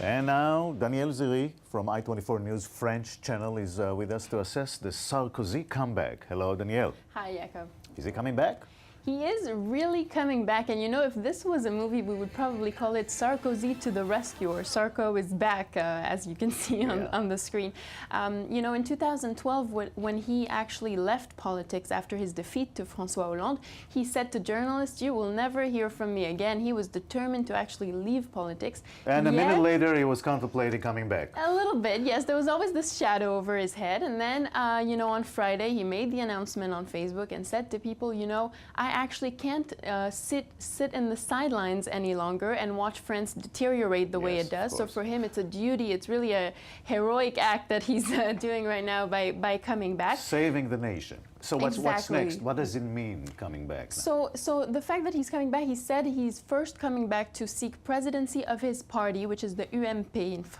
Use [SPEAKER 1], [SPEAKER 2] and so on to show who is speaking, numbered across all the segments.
[SPEAKER 1] And now, Danielle Ziri from I24 News French channel is with us to assess the Sarkozy comeback. Hello, Danielle.
[SPEAKER 2] Hi, Jacob.
[SPEAKER 1] Is he coming back?
[SPEAKER 2] He is really coming back, and you know, if this was a movie, we would probably call it Sarkozy to the rescue, or Sarko is back, as you can see on the screen. You know, in 2012, when he actually left politics after his defeat to François Hollande, he said to journalists, "You will never hear from me again." He was determined to actually leave politics.
[SPEAKER 1] And a minute later, he was contemplating coming back.
[SPEAKER 2] A little bit, yes. There was always this shadow over his head, and then, you know, on Friday, he made the announcement on Facebook and said to people, you know, I actually can't sit in the sidelines any longer and watch France deteriorate the way it does. So for him, it's a duty. It's really a heroic act that he's doing right now by coming back.
[SPEAKER 1] Saving the nation. So what's next? What does it mean coming back now?
[SPEAKER 2] So the fact that he's coming back, he said he's first coming back to seek presidency of his party, which is the UMP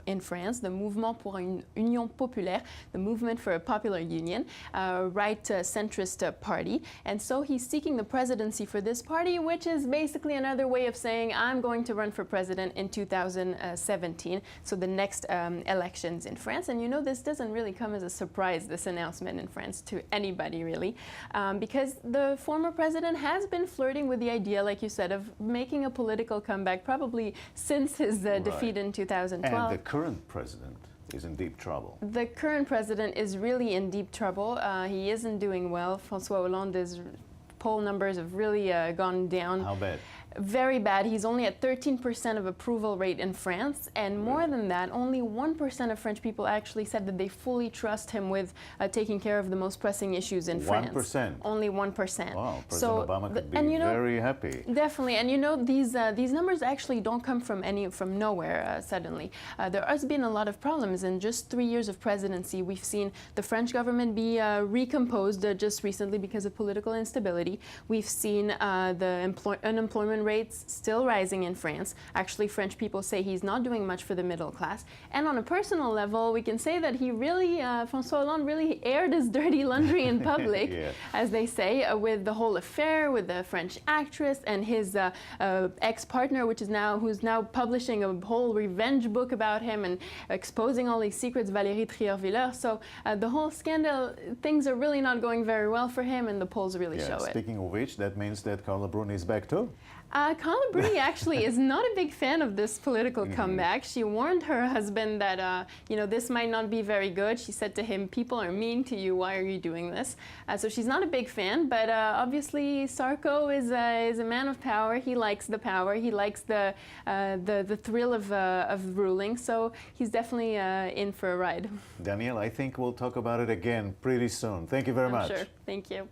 [SPEAKER 2] in France, the Mouvement pour une Union Populaire, the Movement for a Popular Union, right centrist party. And so he's seeking the presidency for this party, which is basically another way of saying, I'm going to run for president in 2017, so the next elections in France. And you know, this doesn't really come as a surprise, this announcement in France, to anybody really, because the former president has been flirting with the idea, like you said, of making a political comeback probably since his defeat in 2012.
[SPEAKER 1] And the current president is in deep trouble.
[SPEAKER 2] The current president is really in deep trouble. He isn't doing well. François Hollande's poll numbers have really gone down.
[SPEAKER 1] How bad?
[SPEAKER 2] Very bad. He's only at 13% of approval rate in France, and more than that, only 1% of French people actually said that they fully trust him with taking care of the most pressing issues in France.
[SPEAKER 1] 1%?
[SPEAKER 2] Only 1%.
[SPEAKER 1] Wow, President Obama could be very happy.
[SPEAKER 2] Definitely, and you know, these numbers actually don't come from nowhere suddenly. There has been a lot of problems in just 3 years of presidency. We've seen the French government be recomposed just recently because of political instability. We've seen the unemployment rates still rising in France. Actually, French people say he's not doing much for the middle class. And on a personal level, we can say that he really, François Hollande really aired his dirty laundry in public, as they say, with the whole affair with the French actress and his ex-partner, who's now publishing a whole revenge book about him and exposing all these secrets, Valérie Trierwiller. So the whole scandal, things are really not going very well for him, and the polls really show it.
[SPEAKER 1] Speaking of which, that means that Carla Bruni is back too?
[SPEAKER 2] Carla Bruni actually is not a big fan of this political comeback. She warned her husband that, you know, this might not be very good. She said to him, people are mean to you, why are you doing this? So she's not a big fan, but obviously Sarko is a man of power. He likes the power. He likes the thrill of ruling. So he's definitely in for a ride.
[SPEAKER 1] Danielle, I think we'll talk about it again pretty soon. Thank you very much.
[SPEAKER 2] Sure. Thank you.